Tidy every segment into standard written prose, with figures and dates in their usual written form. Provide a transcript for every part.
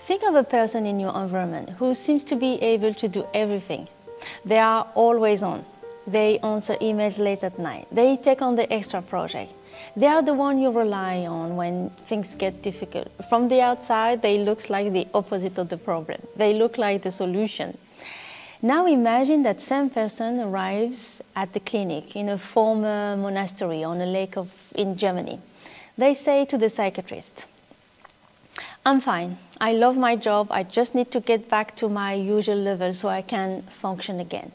Think of a person in your environment who seems to be able to do everything. They are always on. They answer emails late at night. They take on the extra project. They are the one you rely on when things get difficult. From the outside, they look like the opposite of the problem. They look like the solution. Now imagine that same person arrives at the clinic in a former monastery on a lake in Germany. They say to the psychiatrist, "I'm fine. I love my job. I just need to get back to my usual level so I can function again."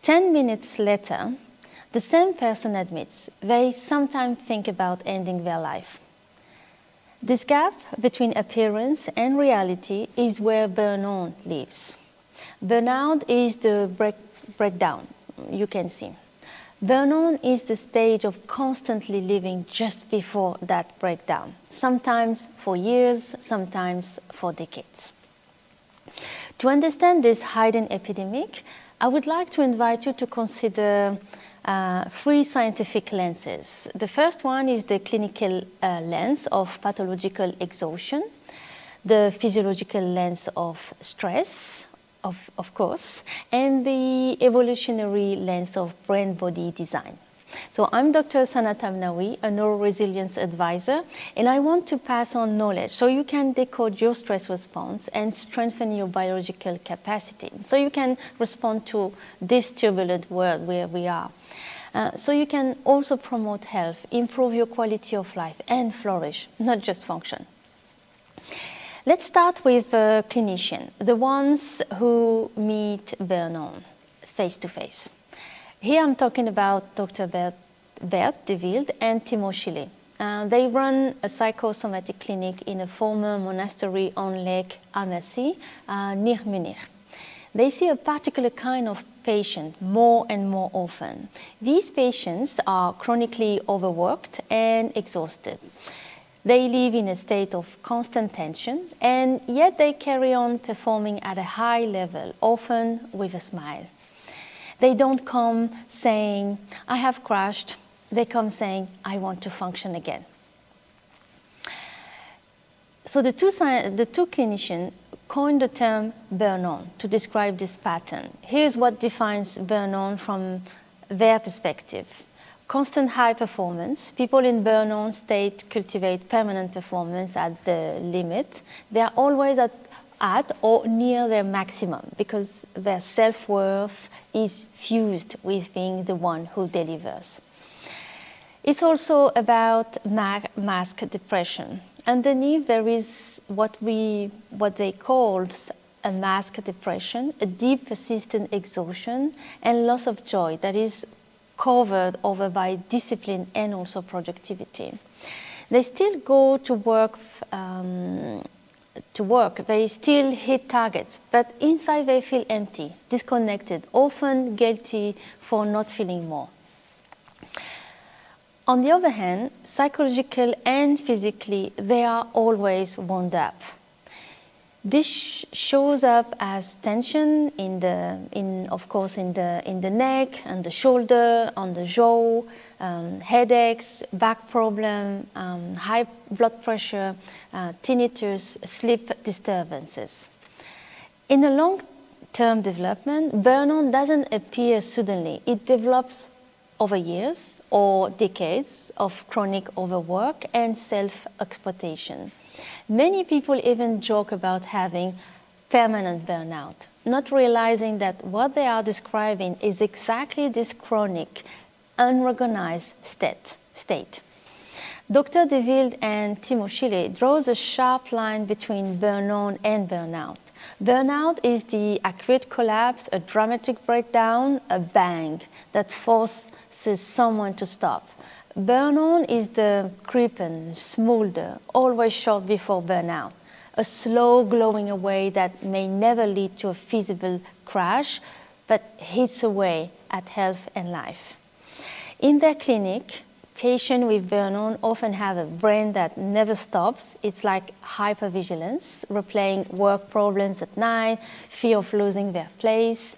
10 minutes later, the same person admits they sometimes think about ending their life. This gap between appearance and reality is where burnout lives. Burnout is the breakdown, you can see. Burnout is the stage of constantly living just before that breakdown, sometimes for years, sometimes for decades. To understand this hidden epidemic, I would like to invite you to consider 3 scientific lenses. The first one is the clinical lens of pathological exhaustion, the physiological lens of stress, of course, and the evolutionary lens of brain-body design. So I'm Dr. Sana Tamnawi, a neuroresilience advisor, and I want to pass on knowledge so you can decode your stress response and strengthen your biological capacity, so you can respond to this turbulent world where we are. So you can also promote health, improve your quality of life, and flourish, not just function. Let's start with a clinician, the ones who meet burnout face to face. Here I'm talking about Dr. Bert de Wilde and Timo Schiele. They run a psychosomatic clinic in a former monastery on Lake Ammersee near Munich. They see a particular kind of patient more and more often. These patients are chronically overworked and exhausted. They live in a state of constant tension, and yet they carry on performing at a high level, often with a smile. They don't come saying, "I have crashed." They come saying, "I want to function again." So the two clinicians coined the term burnout to describe this pattern. Here's what defines burnout from their perspective. Constant high performance. People in burnout state cultivate permanent performance at the limit. They are always at or near their maximum because their self-worth is fused with being the one who delivers. It's also about mask depression. Underneath there is what they call a mask depression, a deep persistent exhaustion and loss of joy that is covered over by discipline and also productivity. They still go to work, they still hit targets, but inside they feel empty, disconnected, often guilty for not feeling more. On the other hand, psychological and physically, they are always wound up. This shows up as tension in the neck and the shoulder, on the jaw, headaches, back problem, high blood pressure, tinnitus, sleep disturbances. In a long-term development, burnout doesn't appear suddenly. It develops over years or decades of chronic overwork and self-exploitation. Many people even joke about having permanent burnout, not realizing that what they are describing is exactly this chronic, unrecognized state. Dr. de Wilde and Timo Schiele draws a sharp line between burnout and burnout. Burnout is the acute collapse, a dramatic breakdown, a bang that forces someone to stop. Burnout is the creeping, smoulder, always short before burnout, a slow glowing away that may never lead to a feasible crash, but hits away at health and life. In their clinic, patients with burnout often have a brain that never stops. It's like hypervigilance, replaying work problems at night, fear of losing their place.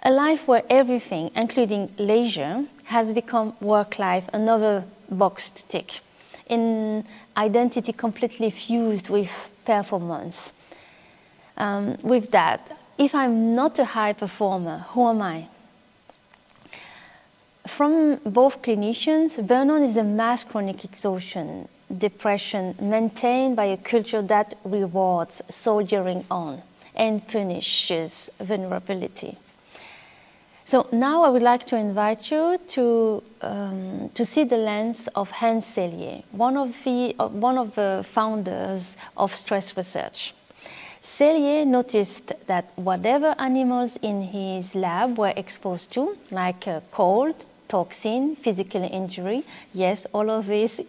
A life where everything, including leisure, has become work-life, another box to tick. In identity completely fused with performance. with that, if I'm not a high performer, who am I? From both clinicians, burnout is a mass chronic exhaustion, depression maintained by a culture that rewards soldiering on and punishes vulnerability. So now I would like to invite you to see the lens of Hans Selye, one of the founders of stress research. Selye noticed that whatever animals in his lab were exposed to, like cold, toxin, physical injury, yes, all of this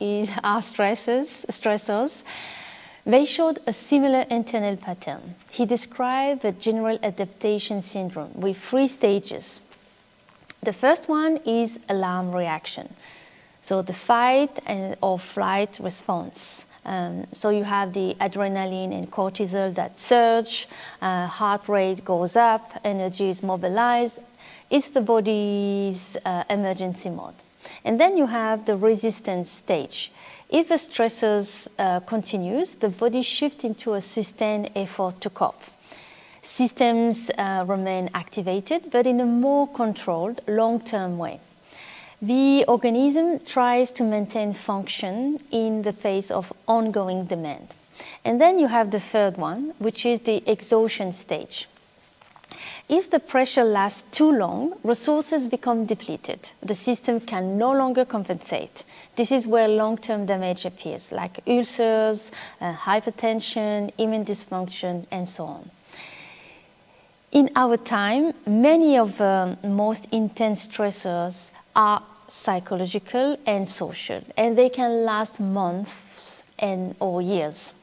are stressors, they showed a similar internal pattern. He described the general adaptation syndrome with 3 stages. The first one is alarm reaction, so the fight or flight response. So you have the adrenaline and cortisol that surge, heart rate goes up, energy is mobilized. It's the body's emergency mode. And then you have the resistance stage. If the stressors continues, the body shifts into a sustained effort to cope. Systems remain activated, but in a more controlled, long-term way. The organism tries to maintain function in the face of ongoing demand. And then you have the third one, which is the exhaustion stage. If the pressure lasts too long, resources become depleted. The system can no longer compensate. This is where long-term damage appears, like ulcers, hypertension, immune dysfunction, and so on. In our time, many of the most intense stressors are psychological and social, and they can last months or years.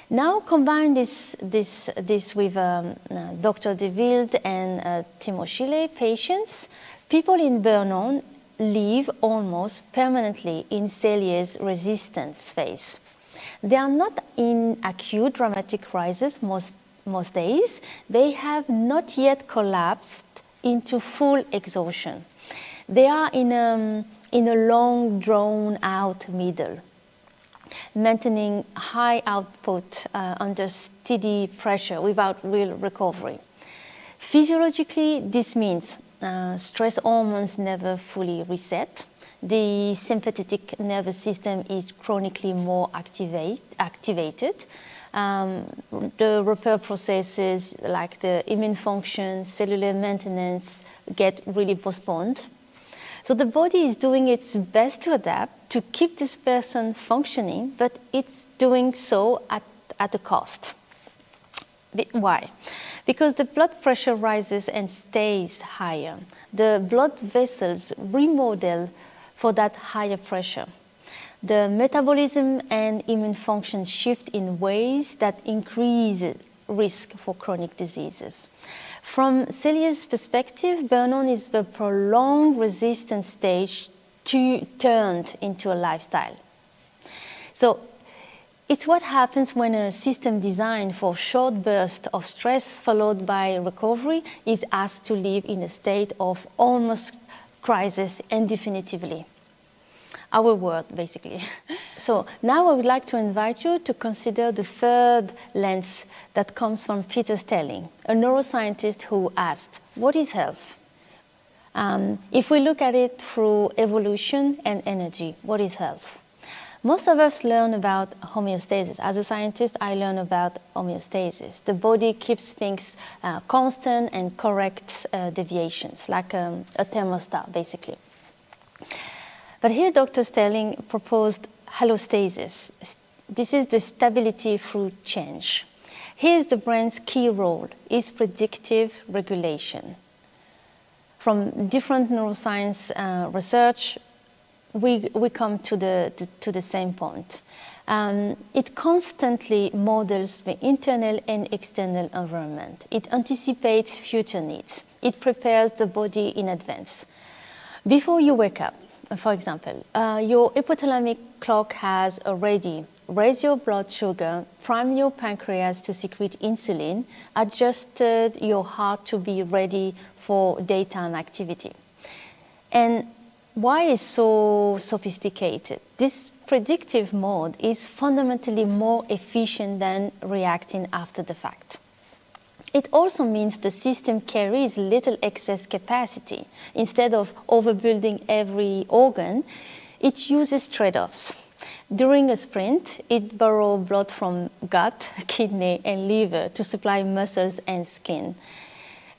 Now combine this with Dr. De Wilde and Timoshile patients. People in burnout live almost permanently in Selye's resistance phase. They are not in acute dramatic crisis most days. They have not yet collapsed into full exhaustion. They are in a long, drawn-out middle, maintaining high output under steady pressure without real recovery. Physiologically, this means stress hormones never fully reset. The sympathetic nervous system is chronically more activated. The repair processes like the immune function, cellular maintenance get really postponed. So the body is doing its best to adapt, to keep this person functioning, but it's doing so at a cost. Why? Because the blood pressure rises and stays higher. The blood vessels remodel for that higher pressure. The metabolism and immune function shift in ways that increase risk for chronic diseases. From Selye's perspective, burnout is the prolonged resistance stage turned into a lifestyle. So it's what happens when a system designed for short bursts of stress followed by recovery is asked to live in a state of almost crisis indefinitely. Our world, basically. So now I would like to invite you to consider the third lens that comes from Peter Stelling, a neuroscientist who asked, what is health? If we look at it through evolution and energy, what is health? Most of us learn about homeostasis. As a scientist, I learn about homeostasis. The body keeps things constant and corrects deviations, like a thermostat, basically. But here Dr. Stelling proposed allostasis. This is the stability through change. Here's the brain's key role, is predictive regulation. From different neuroscience research, we come to the same point. It constantly models the internal and external environment. It anticipates future needs. It prepares the body in advance. Before you wake up, for example, your hypothalamic clock has already raised your blood sugar, primed your pancreas to secrete insulin, adjusted your heart to be ready for daytime activity. And why is so sophisticated? This predictive mode is fundamentally more efficient than reacting after the fact. It also means the system carries little excess capacity. Instead of overbuilding every organ, it uses trade-offs. During a sprint, it borrows blood from gut, kidney, and liver to supply muscles and skin.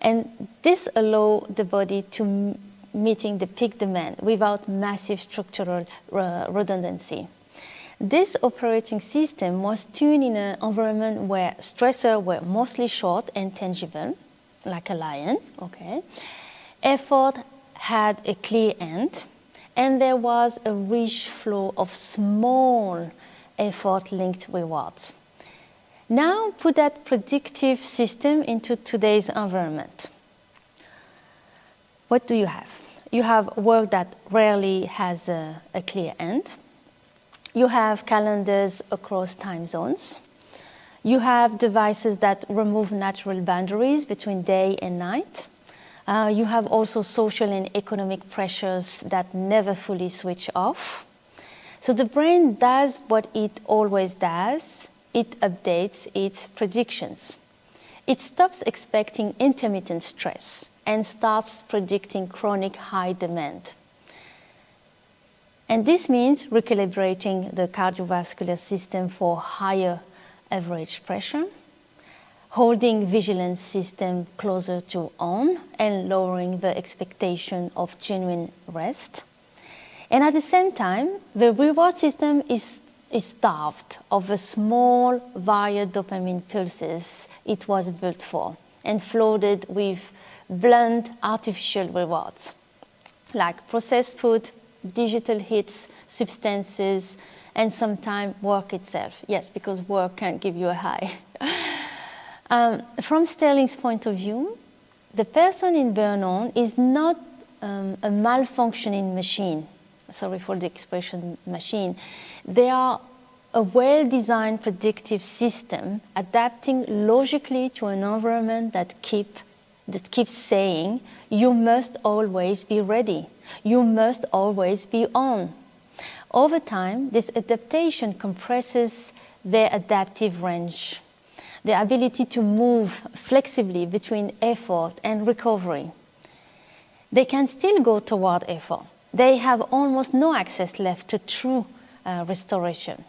And this allows the body to meeting the peak demand without massive structural redundancy. This operating system was tuned in an environment where stressors were mostly short and tangible, like a lion, okay? Effort had a clear end, and there was a rich flow of small effort-linked rewards. Now put that predictive system into today's environment. What do you have? You have work that rarely has a clear end. You have calendars across time zones. You have devices that remove natural boundaries between day and night. You have also social and economic pressures that never fully switch off. So the brain does what it always does. It updates its predictions. It stops expecting intermittent stress and starts predicting chronic high demand. And this means recalibrating the cardiovascular system for higher average pressure, holding vigilance system closer to on, and lowering the expectation of genuine rest. And at the same time, the reward system is starved of the small varied dopamine pulses it was built for, and flooded with blunt artificial rewards, like processed food, digital hits, substances, and sometimes work itself. Yes, because work can give you a high. From Sterling's point of view, the person in burnout is not a malfunctioning machine. Sorry for the expression machine. They are a well-designed predictive system adapting logically to an environment that keeps saying, you must always be ready. You must always be on. Over time, this adaptation compresses their adaptive range, the ability to move flexibly between effort and recovery. They can still go toward effort. They have almost no access left to true restoration.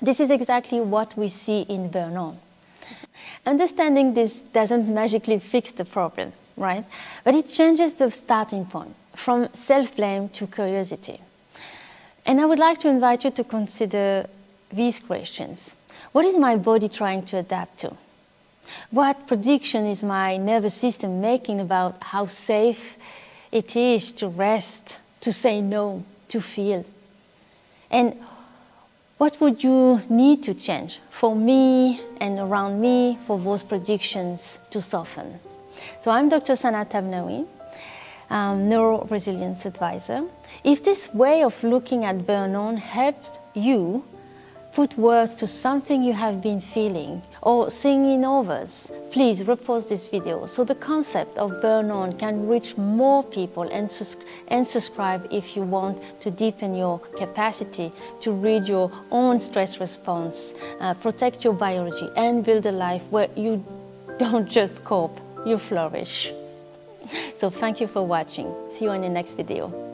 This is exactly what we see in burnout. Understanding this doesn't magically fix the problem, right? But it changes the starting point from self-blame to curiosity. And I would like to invite you to consider these questions. What is my body trying to adapt to? What prediction is my nervous system making about how safe it is to rest, to say no, to feel? And what would you need to change for me and around me for those predictions to soften? So I'm Dr. Sana Tabnawi, Neuro-Resilience Advisor. If this way of looking at burnout helped you put words to something you have been feeling or seeing in others, please repost this video so the concept of burnout can reach more people, and subscribe if you want to deepen your capacity to read your own stress response, protect your biology, and build a life where you don't just cope, you flourish. So thank you for watching. See you in the next video.